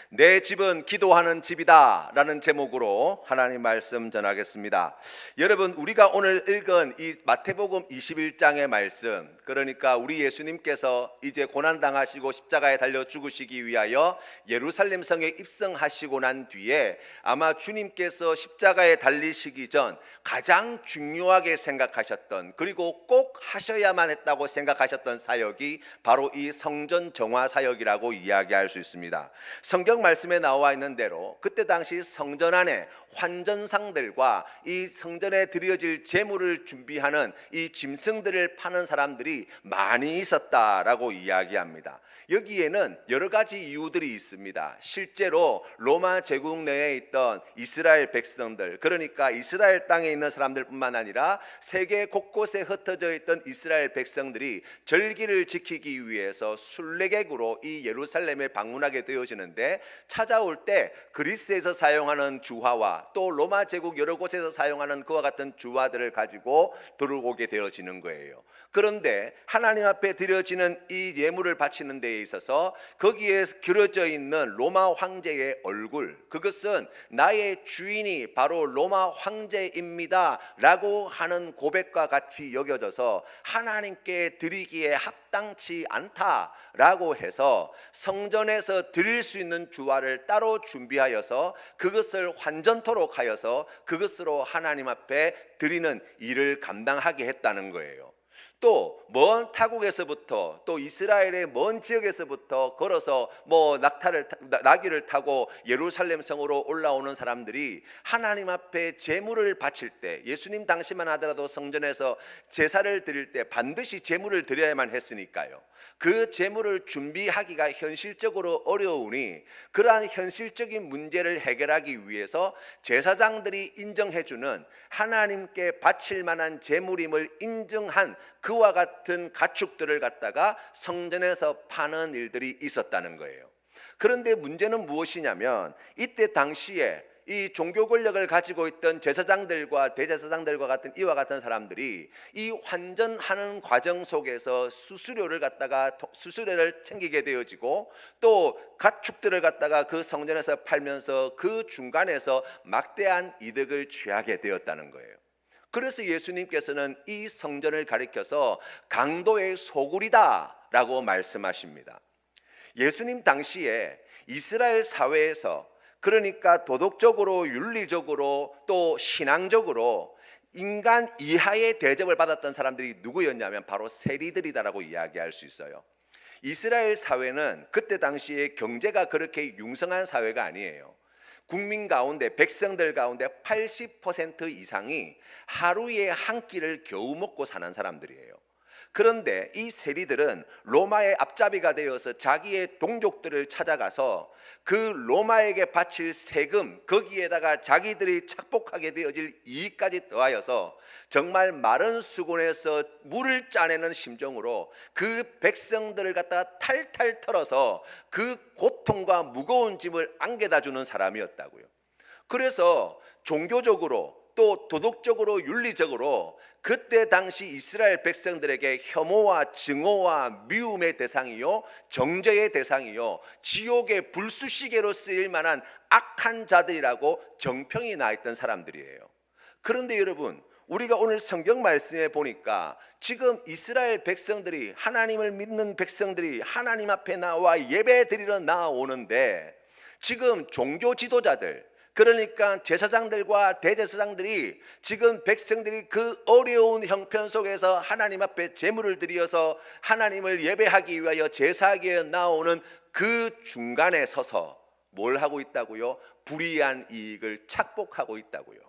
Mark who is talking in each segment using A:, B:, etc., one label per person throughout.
A: 내 집은 기도하는 집이다 라는 제목으로 하나님 말씀 전하겠습니다. 여러분, 우리가 오늘 읽은 이 마태복음 21장의 말씀, 그러니까 우리 예수님께서 이제 고난당하시고 십자가에 달려 죽으시기 위하여 예루살렘 성에 입성하시고 난 뒤에 아마 주님께서 십자가에 달리시기 전 가장 중요하게 생각하셨던, 그리고 꼭 하셔야만 했다고 생각하셨던 사역이 바로 이 성전 정화 사역이라고 이야기할 수 있습니다. 성경 말씀에 나와 있는 대로 그때 당시 성전 안에 환전상들과 이 성전에 드려질 제물을 준비하는 이 짐승들을 파는 사람들이 많이 있었다라고 이야기합니다. 여기에는 여러 가지 이유들이 있습니다. 실제로 로마 제국 내에 있던 이스라엘 백성들, 그러니까 이스라엘 땅에 있는 사람들뿐만 아니라 세계 곳곳에 흩어져 있던 이스라엘 백성들이 절기를 지키기 위해서 순례객으로 이 예루살렘에 방문하게 되어지는데, 찾아올 때 그리스에서 사용하는 주화와 또 로마 제국 여러 곳에서 사용하는 그와 같은 주화들을 가지고 들어오게 되어지는 거예요. 그런데 하나님 앞에 드려지는 이 예물을 바치는 데에 있어서 거기에 그려져 있는 로마 황제의 얼굴, 그것은 나의 주인이 바로 로마 황제입니다 라고 하는 고백과 같이 여겨져서 하나님께 드리기에 합당치 않다라고 해서 성전에서 드릴 수 있는 주화를 따로 준비하여서 그것을 환전토록 하여서 그것으로 하나님 앞에 드리는 일을 감당하게 했다는 거예요. 또 먼 타국에서부터, 또 이스라엘의 먼 지역에서부터 걸어서 나귀를 타고 예루살렘 성으로 올라오는 사람들이 하나님 앞에 제물을 바칠 때, 예수님 당시만 하더라도 성전에서 제사를 드릴 때 반드시 제물을 드려야만 했으니까요. 그 제물을 준비하기가 현실적으로 어려우니 그러한 현실적인 문제를 해결하기 위해서 제사장들이 인정해주는 하나님께 바칠 만한 제물임을 인정한 그와 같은 가축들을 갖다가 성전에서 파는 일들이 있었다는 거예요. 그런데 문제는 무엇이냐면, 이때 당시에 이 종교 권력을 가지고 있던 제사장들과 대제사장들과 같은 이와 같은 사람들이 이 환전하는 과정 속에서 수수료를 챙기게 되어지고, 또 가축들을 갖다가 그 성전에서 팔면서 그 중간에서 막대한 이득을 취하게 되었다는 거예요. 그래서 예수님께서는 이 성전을 가리켜서 강도의 소굴이다 라고 말씀하십니다. 예수님 당시에 이스라엘 사회에서, 그러니까 도덕적으로, 윤리적으로, 또 신앙적으로 인간 이하의 대접을 받았던 사람들이 누구였냐면 바로 세리들이다라고 이야기할 수 있어요. 이스라엘 사회는 그때 당시에 경제가 그렇게 융성한 사회가 아니에요. 국민 가운데, 백성들 가운데 80% 이상이 하루에 한 끼를 겨우 먹고 사는 사람들이에요. 그런데 이 세리들은 로마의 앞잡이가 되어서 자기의 동족들을 찾아가서 그 로마에게 바칠 세금, 거기에다가 자기들이 착복하게 되어질 이익까지 더하여서 정말 마른 수건에서 물을 짜내는 심정으로 그 백성들을 갖다가 탈탈 털어서 그 고통과 무거운 짐을 안겨다 주는 사람이었다고요. 그래서 종교적으로, 또 도덕적으로, 윤리적으로 그때 당시 이스라엘 백성들에게 혐오와 증오와 미움의 대상이요, 정죄의 대상이요, 지옥의 불수시개로 쓰일 만한 악한 자들이라고 정평이 나 있던 사람들이에요. 그런데 여러분, 우리가 오늘 성경 말씀에 보니까 지금 이스라엘 백성들이, 하나님을 믿는 백성들이 하나님 앞에 나와 예배 드리러 나오는데, 지금 종교 지도자들, 그러니까 제사장들과 대제사장들이 지금 백성들이 그 어려운 형편 속에서 하나님 앞에 제물을 드려서 하나님을 예배하기 위하여 제사하기 위해 나오는 그 중간에 서서 뭘 하고 있다고요? 불이한 이익을 착복하고 있다고요.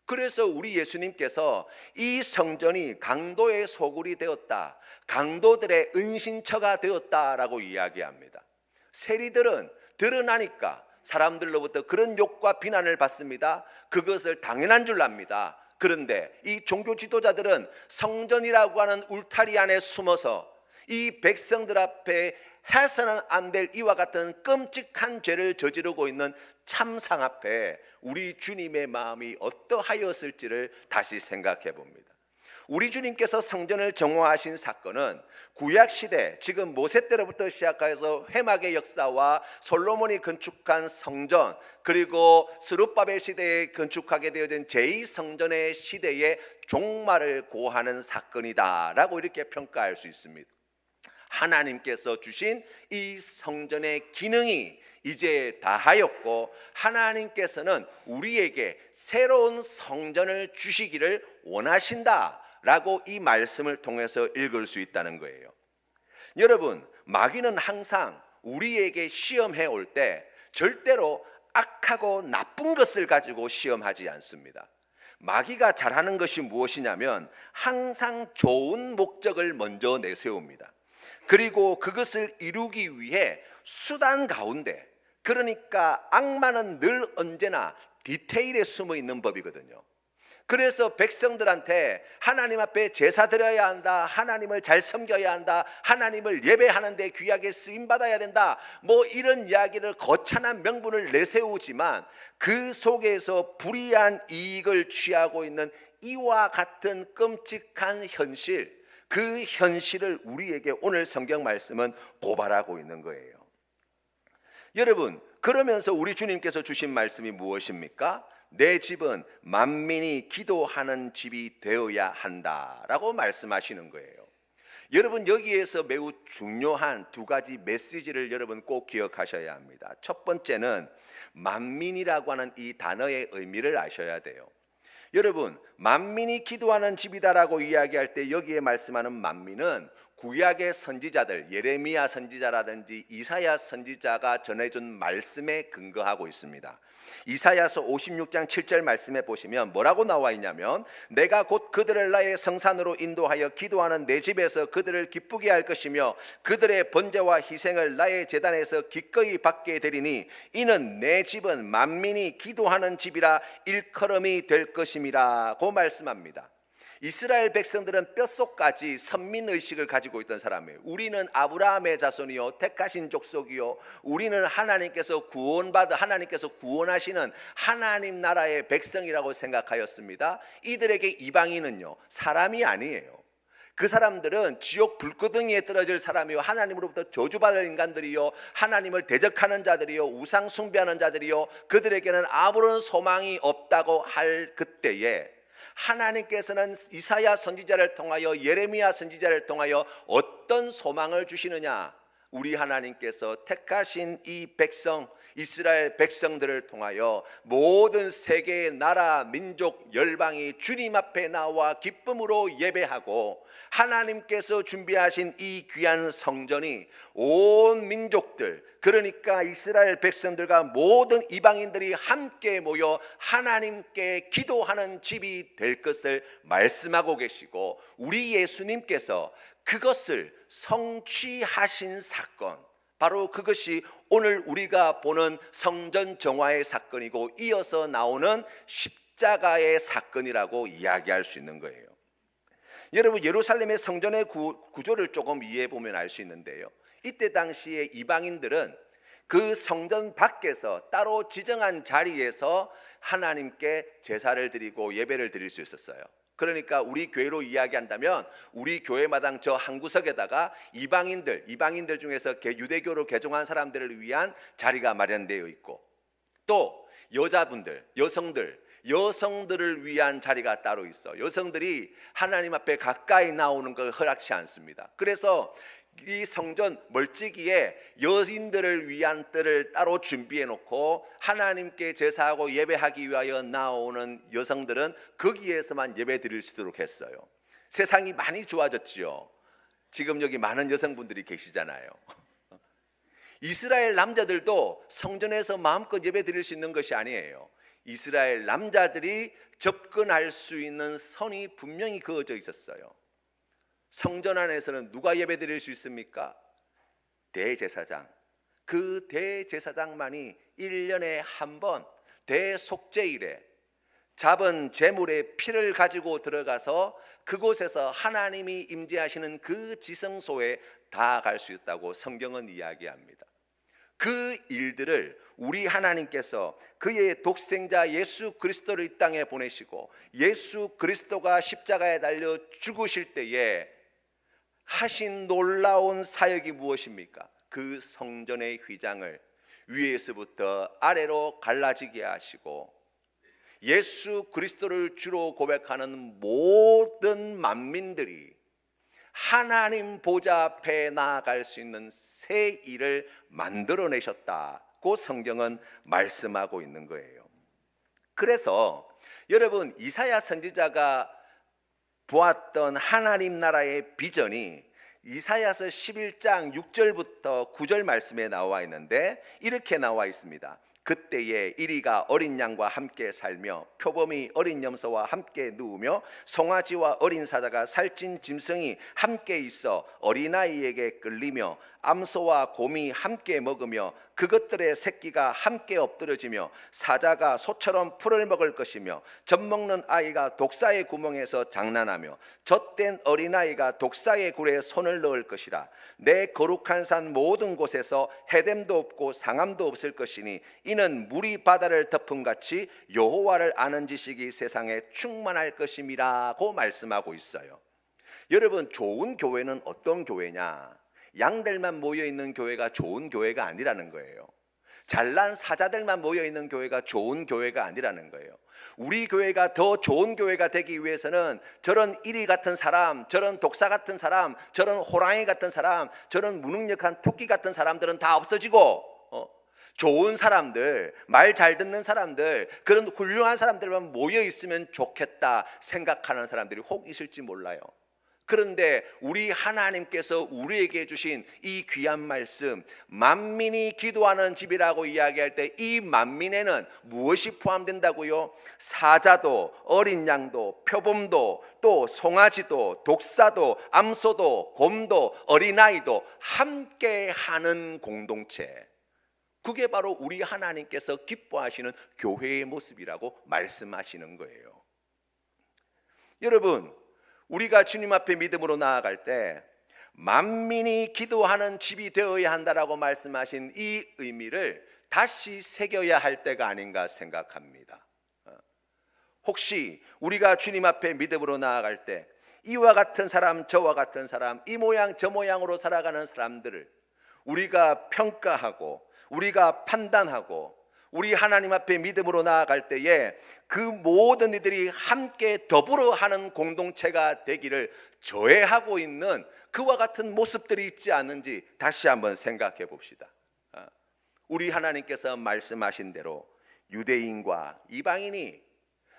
A: 그래서 우리 예수님께서 이 성전이 강도의 소굴이 되었다, 강도들의 은신처가 되었다라고 이야기합니다. 세리들은 드러나니까 사람들로부터 그런 욕과 비난을 받습니다. 그것을 당연한 줄 압니다. 그런데 이 종교 지도자들은 성전이라고 하는 울타리 안에 숨어서 이 백성들 앞에 해서는 안 될 이와 같은 끔찍한 죄를 저지르고 있는 참상 앞에 우리 주님의 마음이 어떠하였을지를 다시 생각해 봅니다. 우리 주님께서 성전을 정화하신 사건은 구약 시대, 지금 모세 때로부터 시작해서 회막의 역사와 솔로몬이 건축한 성전, 그리고 스룹바벨 시대에 건축하게 되어진 제2성전의 시대의 종말을 고하는 사건이다라고 이렇게 평가할 수 있습니다. 하나님께서 주신 이 성전의 기능이 이제 다하였고, 하나님께서는 우리에게 새로운 성전을 주시기를 원하신다라고 이 말씀을 통해서 읽을 수 있다는 거예요. 여러분, 마귀는 항상 우리에게 시험해 올 때 절대로 악하고 나쁜 것을 가지고 시험하지 않습니다. 마귀가 잘하는 것이 무엇이냐면 항상 좋은 목적을 먼저 내세웁니다. 그리고 그것을 이루기 위해 수단 가운데, 그러니까 악마는 늘 언제나 디테일에 숨어 있는 법이거든요. 그래서 백성들한테 하나님 앞에 제사 드려야 한다, 하나님을 잘 섬겨야 한다, 하나님을 예배하는 데 귀하게 쓰임받아야 된다, 뭐 이런 이야기를 거창한 명분을 내세우지만 그 속에서 불이한 이익을 취하고 있는 이와 같은 끔찍한 현실, 그 현실을 우리에게 오늘 성경 말씀은 고발하고 있는 거예요. 여러분, 그러면서 우리 주님께서 주신 말씀이 무엇입니까? 내 집은 만민이 기도하는 집이 되어야 한다라고 말씀하시는 거예요. 여러분, 여기에서 매우 중요한 두 가지 메시지를 여러분 꼭 기억하셔야 합니다. 첫 번째는 만민이라고 하는 이 단어의 의미를 아셔야 돼요. 여러분, 만민이 기도하는 집이다라고 이야기할 때 여기에 말씀하는 만민은 구약의 선지자들, 예레미야 선지자라든지 이사야 선지자가 전해준 말씀에 근거하고 있습니다. 이사야서 56장 7절 말씀에 보시면 뭐라고 나와 있냐면, 내가 곧 그들을 나의 성산으로 인도하여 기도하는 내 집에서 그들을 기쁘게 할 것이며 그들의 번제와 희생을 나의 제단에서 기꺼이 받게 되리니 이는 내 집은 만민이 기도하는 집이라 일컬음이 될 것임이라고 말씀합니다. 이스라엘 백성들은 뼛속까지 선민의식을 가지고 있던 사람이에요. 우리는 아브라함의 자손이요 택하신 족속이요, 우리는 하나님께서 구원하시는 하나님 나라의 백성이라고 생각하였습니다. 이들에게 이방인은요 사람이 아니에요. 그 사람들은 지옥 불구덩이에 떨어질 사람이요, 하나님으로부터 저주받을 인간들이요, 하나님을 대적하는 자들이요, 우상 숭배하는 자들이요, 그들에게는 아무런 소망이 없다고 할 그때에 하나님께서는 이사야 선지자를 통하여, 예레미야 선지자를 통하여 어떤 소망을 주시느냐? 우리 하나님께서 택하신 이 백성, 이스라엘 백성들을 통하여 모든 세계의 나라, 민족, 열방이 주님 앞에 나와 기쁨으로 예배하고, 하나님께서 준비하신 이 귀한 성전이 온 민족들, 그러니까 이스라엘 백성들과 모든 이방인들이 함께 모여 하나님께 기도하는 집이 될 것을 말씀하고 계시고, 우리 예수님께서 그것을 성취하신 사건, 바로 그것이 오늘 우리가 보는 성전 정화의 사건이고 이어서 나오는 십자가의 사건이라고 이야기할 수 있는 거예요. 여러분, 예루살렘의 성전의 구조를 조금 이해해 보면 알 수 있는데요, 이때 당시에 이방인들은 그 성전 밖에서 따로 지정한 자리에서 하나님께 제사를 드리고 예배를 드릴 수 있었어요. 그러니까 우리 교회로 이야기한다면 우리 교회마당 저 한 구석에다가 이방인들 중에서 유대교로 개종한 사람들을 위한 자리가 마련되어 있고, 또 여성들을 위한 자리가 따로 있어. 여성들이 하나님 앞에 가까이 나오는 걸 허락치 않습니다. 그래서 이 성전 멀찍이에 여인들을 위한 뜰을 따로 준비해 놓고 하나님께 제사하고 예배하기 위하여 나오는 여성들은 거기에서만 예배 드릴 수 있도록 했어요. 세상이 많이 좋아졌지요. 지금 여기 많은 여성분들이 계시잖아요. 이스라엘 남자들도 성전에서 마음껏 예배 드릴 수 있는 것이 아니에요. 이스라엘 남자들이 접근할 수 있는 선이 분명히 그어져 있었어요. 성전 안에서는 누가 예배 드릴 수 있습니까? 대제사장. 그 대제사장만이 1년에 한 번 대속죄일에 잡은 제물의 피를 가지고 들어가서 그곳에서 하나님이 임재하시는 그 지성소에 다 갈 수 있다고 성경은 이야기합니다. 그 일들을 우리 하나님께서 그의 독생자 예수 그리스도를 이 땅에 보내시고 예수 그리스도가 십자가에 달려 죽으실 때에 하신 놀라운 사역이 무엇입니까? 그 성전의 휘장을 위에서부터 아래로 갈라지게 하시고 예수 그리스도를 주로 고백하는 모든 만민들이 하나님 보좌 앞에 나아갈 수 있는 새 일을 만들어내셨다고 성경은 말씀하고 있는 거예요. 그래서 여러분, 이사야 선지자가 보았던 하나님 나라의 비전이 이사야서 11장 6절부터 9절 말씀에 나와 있는데 이렇게 나와 있습니다. 그때에 이리가 어린 양과 함께 살며 표범이 어린 염소와 함께 누우며 송아지와 어린 사자가 살찐 짐승이 함께 있어 어린아이에게 끌리며 암소와 곰이 함께 먹으며 그것들의 새끼가 함께 엎드러지며 사자가 소처럼 풀을 먹을 것이며 젖먹는 아이가 독사의 구멍에서 장난하며 젖된 어린아이가 독사의 굴에 손을 넣을 것이라. 내 거룩한 산 모든 곳에서 해됨도 없고 상함도 없을 것이니 이는 물이 바다를 덮음같이 여호와를 아는 지식이 세상에 충만할 것임이라고 말씀하고 있어요. 여러분, 좋은 교회는 어떤 교회냐? 양들만 모여있는 교회가 좋은 교회가 아니라는 거예요. 잘난 사자들만 모여있는 교회가 좋은 교회가 아니라는 거예요. 우리 교회가 더 좋은 교회가 되기 위해서는 저런 이리 같은 사람, 저런 독사 같은 사람, 저런 호랑이 같은 사람, 저런 무능력한 토끼 같은 사람들은 다 없어지고 좋은 사람들, 말 잘 듣는 사람들, 그런 훌륭한 사람들만 모여있으면 좋겠다 생각하는 사람들이 혹 있을지 몰라요. 그런데 우리 하나님께서 우리에게 주신 이 귀한 말씀, 만민이 기도하는 집이라고 이야기할 때 이 만민에는 무엇이 포함된다고요? 사자도, 어린 양도, 표범도, 또 송아지도, 독사도, 암소도, 곰도, 어린아이도 함께하는 공동체. 그게 바로 우리 하나님께서 기뻐하시는 교회의 모습이라고 말씀하시는 거예요. 여러분, 우리가 주님 앞에 믿음으로 나아갈 때 만민이 기도하는 집이 되어야 한다라고 말씀하신 이 의미를 다시 새겨야 할 때가 아닌가 생각합니다. 혹시 우리가 주님 앞에 믿음으로 나아갈 때 이와 같은 사람 저와 같은 사람, 이 모양 저 모양으로 살아가는 사람들을 우리가 평가하고 우리가 판단하고 우리 하나님 앞에 믿음으로 나아갈 때에 그 모든 이들이 함께 더불어 하는 공동체가 되기를 저해하고 있는 그와 같은 모습들이 있지 않은지 다시 한번 생각해 봅시다. 우리 하나님께서 말씀하신 대로 유대인과 이방인이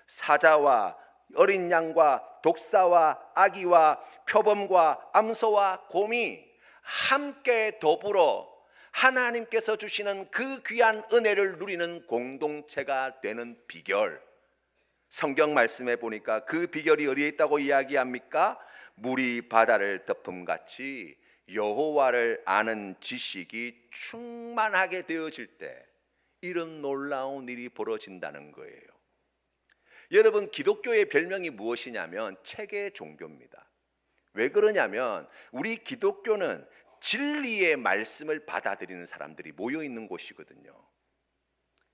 A: 사자와 어린 양과 독사와 아기와 표범과 암소와 곰이 함께 더불어 하나님께서 주시는 그 귀한 은혜를 누리는 공동체가 되는 비결, 성경 말씀에 보니까 그 비결이 어디에 있다고 이야기합니까? 물이 바다를 덮음같이 여호와를 아는 지식이 충만하게 되어질 때 이런 놀라운 일이 벌어진다는 거예요. 여러분, 기독교의 별명이 무엇이냐면 체계 종교입니다. 왜 그러냐면 우리 기독교는 진리의 말씀을 받아들이는 사람들이 모여 있는 곳이거든요.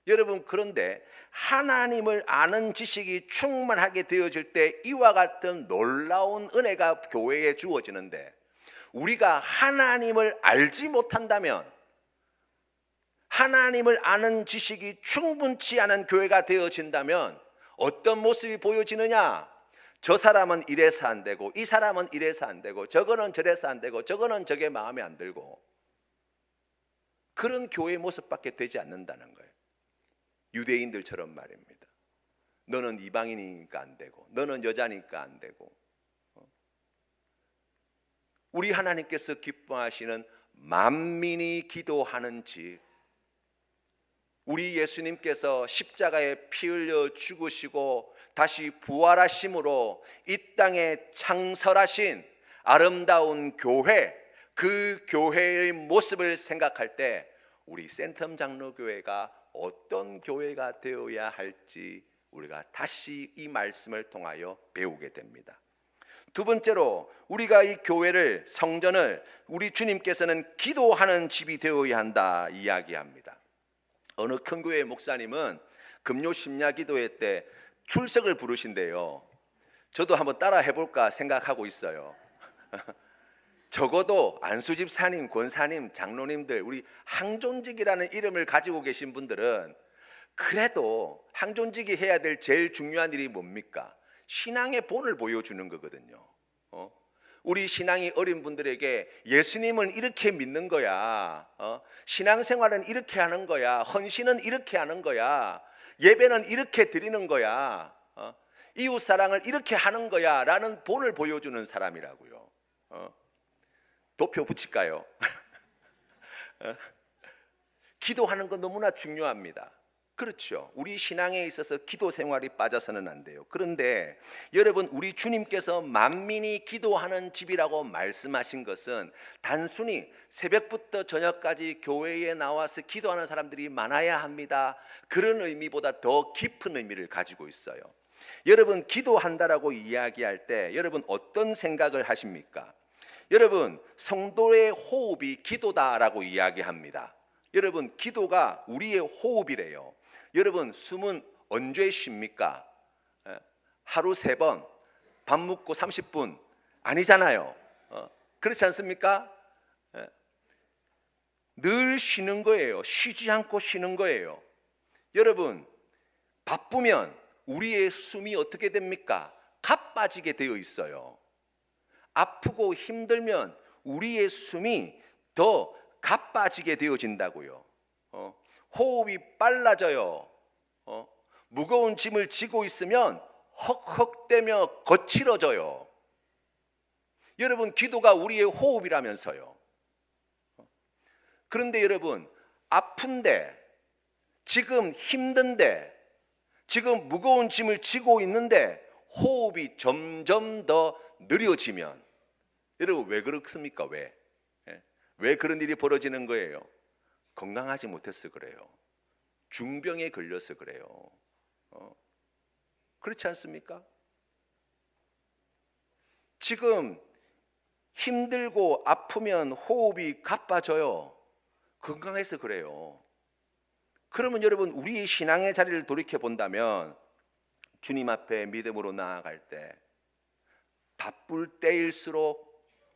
A: 여러분, 그런데 하나님을 아는 지식이 충만하게 되어질 때 이와 같은 놀라운 은혜가 교회에 주어지는데 우리가 하나님을 알지 못한다면, 하나님을 아는 지식이 충분치 않은 교회가 되어진다면 어떤 모습이 보여지느냐? 저 사람은 이래서 안 되고 이 사람은 이래서 안 되고 저거는 저래서 안 되고 저거는 저게 마음에 안 들고, 그런 교회의 모습밖에 되지 않는다는 거예요. 유대인들처럼 말입니다. 너는 이방인이니까 안 되고 너는 여자니까 안 되고. 우리 하나님께서 기뻐하시는 만민이 기도하는 집, 우리 예수님께서 십자가에 피 흘려 죽으시고 다시 부활하심으로 이 땅에 창설하신 아름다운 교회, 그 교회의 모습을 생각할 때 우리 센텀 장로교회가 어떤 교회가 되어야 할지 우리가 다시 이 말씀을 통하여 배우게 됩니다. 두 번째로 우리가 이 교회를, 성전을 우리 주님께서는 기도하는 집이 되어야 한다 이야기합니다. 어느 큰 교회 목사님은 금요 심야 기도회 때 출석을 부르신대요. 저도 한번 따라 해볼까 생각하고 있어요. 적어도 안수집사님, 권사님, 장로님들, 우리 항존직이라는 이름을 가지고 계신 분들은 그래도 항존직이 해야 될 제일 중요한 일이 뭡니까? 신앙의 본을 보여주는 거거든요. 우리 신앙이 어린 분들에게 예수님은 이렇게 믿는 거야, 신앙생활은 이렇게 하는 거야, 헌신은 이렇게 하는 거야, 예배는 이렇게 드리는 거야, 이웃사랑을 이렇게 하는 거야 라는 본을 보여주는 사람이라고요. 도표 붙일까요? 기도하는 건 너무나 중요합니다. 그렇죠. 우리 신앙에 있어서 기도 생활이 빠져서는 안 돼요. 그런데 여러분, 우리 주님께서 만민이 기도하는 집이라고 말씀하신 것은 단순히 새벽부터 저녁까지 교회에 나와서 기도하는 사람들이 많아야 합니다, 그런 의미보다 더 깊은 의미를 가지고 있어요. 여러분, 기도한다라고 이야기할 때 여러분 어떤 생각을 하십니까? 여러분, 성도의 호흡이 기도다라고 이야기합니다. 여러분, 기도가 우리의 호흡이래요. 여러분, 숨은 언제 쉽니까? 하루 3번, 밥 먹고 30분 아니잖아요. 그렇지 않습니까? 늘 쉬는 거예요. 쉬지 않고 쉬는 거예요. 여러분, 바쁘면 우리의 숨이 어떻게 됩니까? 가빠지게 되어 있어요. 아프고 힘들면 우리의 숨이 더 가빠지게 되어진다고요. 호흡이 빨라져요. 무거운 짐을 지고 있으면 헉헉대며 거칠어져요. 여러분, 기도가 우리의 호흡이라면서요. 그런데 여러분, 아픈데, 지금 힘든데, 지금 무거운 짐을 지고 있는데 호흡이 점점 더 느려지면 여러분 왜 그렇습니까? 왜 그런 일이 벌어지는 거예요? 건강하지 못해서 그래요. 중병에 걸려서 그래요. 그렇지 않습니까? 지금 힘들고 아프면 호흡이 가빠져요. 건강해서 그래요. 그러면 여러분, 우리의 신앙의 자리를 돌이켜 본다면 주님 앞에 믿음으로 나아갈 때 바쁠 때일수록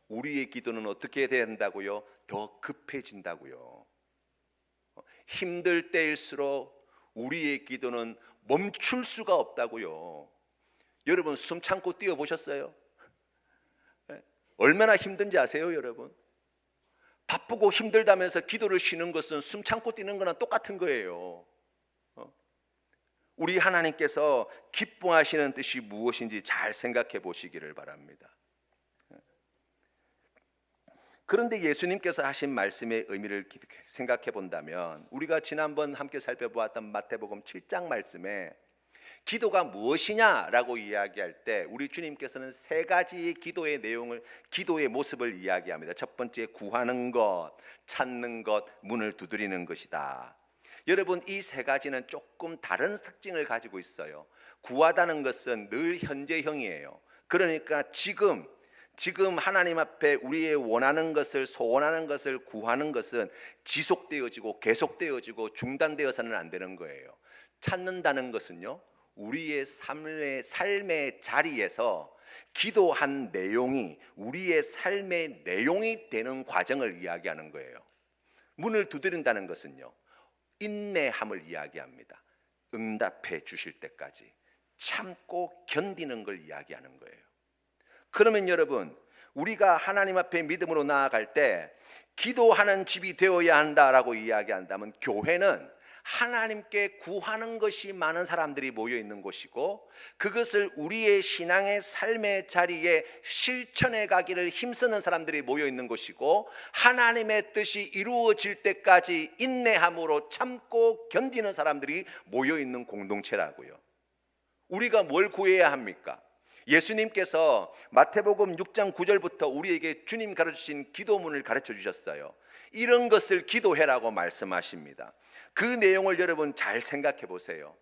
A: 우리의 기도는 어떻게 된다고요? 더 급해진다고요. 힘들 때일수록 우리의 기도는 멈출 수가 없다고요. 여러분, 숨 참고 뛰어보셨어요? 얼마나 힘든지 아세요, 여러분? 바쁘고 힘들다면서 기도를 쉬는 것은 숨 참고 뛰는 거랑 똑같은 거예요. 우리 하나님께서 기뻐하시는 뜻이 무엇인지 잘 생각해 보시기를 바랍니다. 그런데 예수님께서 하신 말씀의 의미를 생각해 본다면 우리가 지난번 함께 살펴보았던 마태복음 7장 말씀에 기도가 무엇이냐라고 이야기할 때 우리 주님께서는 3가지의 기도의 내용을, 기도의 모습을 이야기합니다. 첫 번째, 구하는 것, 찾는 것, 문을 두드리는 것이다. 여러분, 이 3가지는 조금 다른 특징을 가지고 있어요. 구하다는 것은 늘 현재형이에요. 그러니까 지금 하나님 앞에 우리의 원하는 것을, 소원하는 것을 구하는 것은 지속되어지고 계속되어지고 중단되어서는 안 되는 거예요. 찾는다는 것은요, 우리의 삶의 자리에서 기도한 내용이 우리의 삶의 내용이 되는 과정을 이야기하는 거예요. 문을 두드린다는 것은요, 인내함을 이야기합니다. 응답해 주실 때까지 참고 견디는 걸 이야기하는 거예요. 그러면 여러분, 우리가 하나님 앞에 믿음으로 나아갈 때 기도하는 집이 되어야 한다라고 이야기한다면 교회는 하나님께 구하는 것이 많은 사람들이 모여 있는 곳이고 그것을 우리의 신앙의 삶의 자리에 실천해 가기를 힘쓰는 사람들이 모여 있는 곳이고 하나님의 뜻이 이루어질 때까지 인내함으로 참고 견디는 사람들이 모여 있는 공동체라고요. 우리가 뭘 구해야 합니까? 예수님께서 마태복음 6장 9절부터 우리에게 주님 가르치신 기도문을 가르쳐 주셨어요. 이런 것을 기도해라고 말씀하십니다. 그 내용을 여러분 잘 생각해 보세요.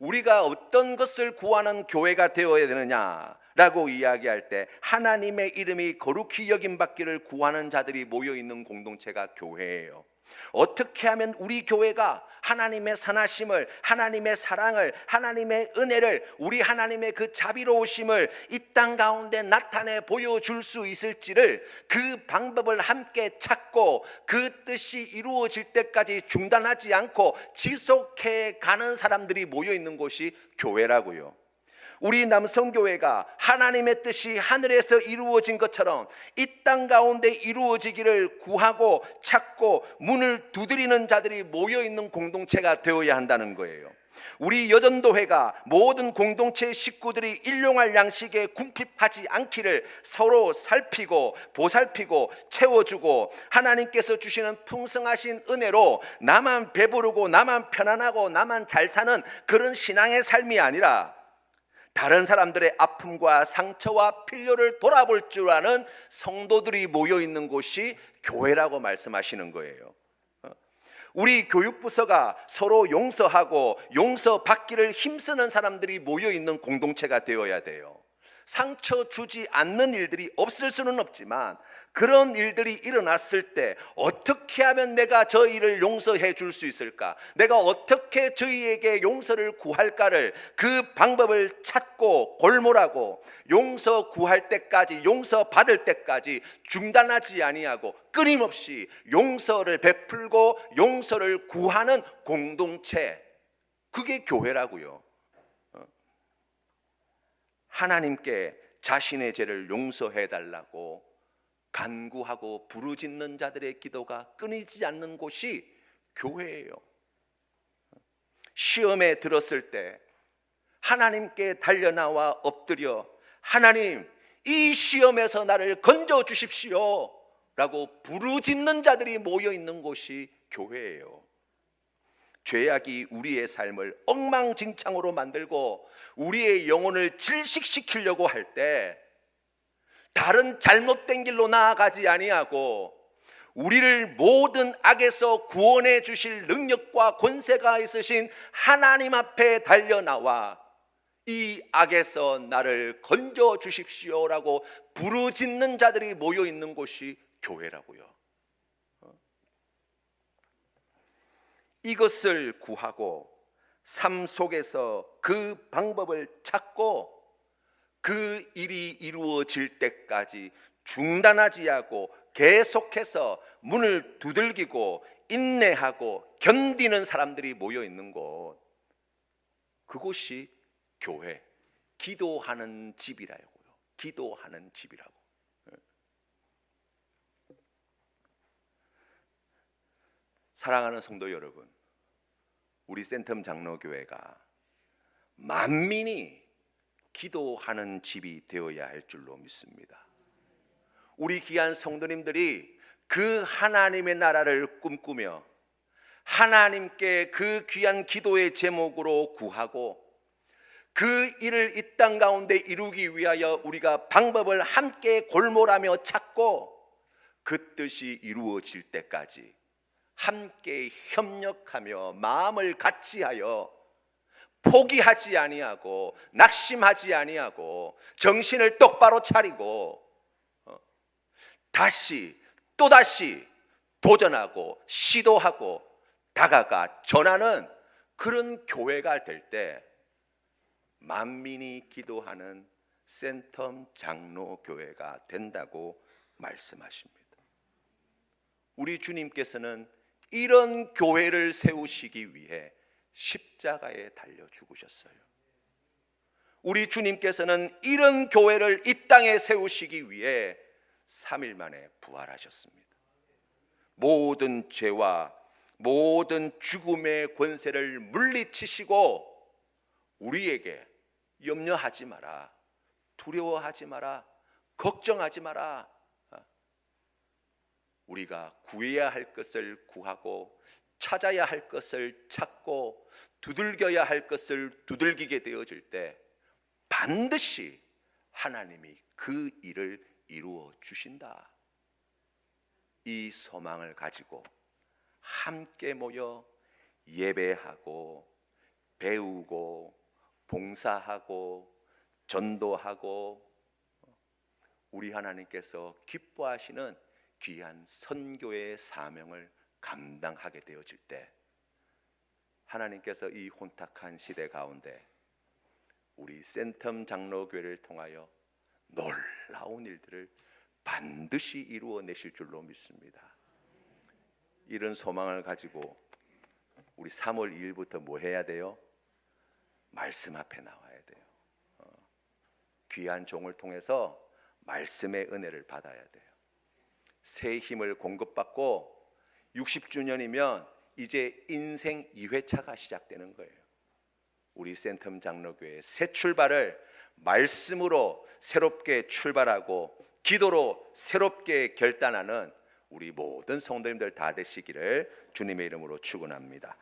A: 우리가 어떤 것을 구하는 교회가 되어야 되느냐 라고 이야기할 때 하나님의 이름이 거룩히 여김받기를 구하는 자들이 모여있는 공동체가 교회예요. 어떻게 하면 우리 교회가 하나님의 선하심을, 하나님의 사랑을, 하나님의 은혜를, 우리 하나님의 그 자비로우심을 이 땅 가운데 나타내 보여줄 수 있을지를, 그 방법을 함께 찾고 그 뜻이 이루어질 때까지 중단하지 않고 지속해 가는 사람들이 모여있는 곳이 교회라고요. 우리 남성교회가 하나님의 뜻이 하늘에서 이루어진 것처럼 이 땅 가운데 이루어지기를 구하고 찾고 문을 두드리는 자들이 모여있는 공동체가 되어야 한다는 거예요. 우리 여전도회가 모든 공동체 식구들이 일용할 양식에 궁핍하지 않기를 서로 살피고 보살피고 채워주고, 하나님께서 주시는 풍성하신 은혜로 나만 배부르고 나만 편안하고 나만 잘 사는 그런 신앙의 삶이 아니라 다른 사람들의 아픔과 상처와 필요를 돌아볼 줄 아는 성도들이 모여있는 곳이 교회라고 말씀하시는 거예요. 우리 교육부서가 서로 용서하고 용서받기를 힘쓰는 사람들이 모여있는 공동체가 되어야 돼요. 상처 주지 않는 일들이 없을 수는 없지만 그런 일들이 일어났을 때 어떻게 하면 내가 저희를 용서해 줄 수 있을까, 내가 어떻게 저희에게 용서를 구할까를 그 방법을 찾고 골몰하고 용서 구할 때까지, 용서 받을 때까지 중단하지 아니하고 끊임없이 용서를 베풀고 용서를 구하는 공동체, 그게 교회라고요. 하나님께 자신의 죄를 용서해 달라고 간구하고 부르짖는 자들의 기도가 끊이지 않는 곳이 교회예요. 시험에 들었을 때 하나님께 달려나와 엎드려 하나님, 이 시험에서 나를 건져 주십시오 라고 부르짖는 자들이 모여있는 곳이 교회예요. 죄악이 우리의 삶을 엉망진창으로 만들고 우리의 영혼을 질식시키려고 할 때 다른 잘못된 길로 나아가지 아니하고 우리를 모든 악에서 구원해 주실 능력과 권세가 있으신 하나님 앞에 달려나와 이 악에서 나를 건져 주십시오라고 부르짖는 자들이 모여있는 곳이 교회라고요. 이것을 구하고 삶 속에서 그 방법을 찾고 그 일이 이루어질 때까지 중단하지 않고 계속해서 문을 두들기고 인내하고 견디는 사람들이 모여 있는 곳, 그곳이 교회, 기도하는 집이라고요. 기도하는 집이라고. 사랑하는 성도 여러분, 우리 센텀 장로교회가 만민이 기도하는 집이 되어야 할 줄로 믿습니다. 우리 귀한 성도님들이 그 하나님의 나라를 꿈꾸며 하나님께 그 귀한 기도의 제목으로 구하고 그 일을 이 땅 가운데 이루기 위하여 우리가 방법을 함께 골몰하며 찾고 그 뜻이 이루어질 때까지 함께 협력하며 마음을 같이하여 포기하지 아니하고 낙심하지 아니하고 정신을 똑바로 차리고 다시 또다시 도전하고 시도하고 다가가 전하는 그런 교회가 될 때 만민이 기도하는 센텀 장로교회가 된다고 말씀하십니다. 우리 주님께서는 이런 교회를 세우시기 위해 십자가에 달려 죽으셨어요. 우리 주님께서는 이런 교회를 이 땅에 세우시기 위해 3일 만에 부활하셨습니다. 모든 죄와 모든 죽음의 권세를 물리치시고 우리에게 염려하지 마라, 두려워하지 마라, 걱정하지 마라, 우리가 구해야 할 것을 구하고 찾아야 할 것을 찾고 두들겨야 할 것을 두들기게 되어질 때 반드시 하나님이 그 일을 이루어 주신다. 이 소망을 가지고 함께 모여 예배하고 배우고 봉사하고 전도하고 우리 하나님께서 기뻐하시는 귀한 선교의 사명을 감당하게 되어질 때 하나님께서 이 혼탁한 시대 가운데 우리 센텀 장로교회를 통하여 놀라운 일들을 반드시 이루어내실 줄로 믿습니다. 이런 소망을 가지고 우리 3월 2일부터 뭐 해야 돼요? 말씀 앞에 나와야 돼요. 귀한 종을 통해서 말씀의 은혜를 받아야 돼요. 새 힘을 공급받고 60주년이면 이제 인생 2회차가 시작되는 거예요. 우리 센텀 장로교회의 새 출발을 말씀으로 새롭게 출발하고 기도로 새롭게 결단하는 우리 모든 성도님들 다 되시기를 주님의 이름으로 축원합니다.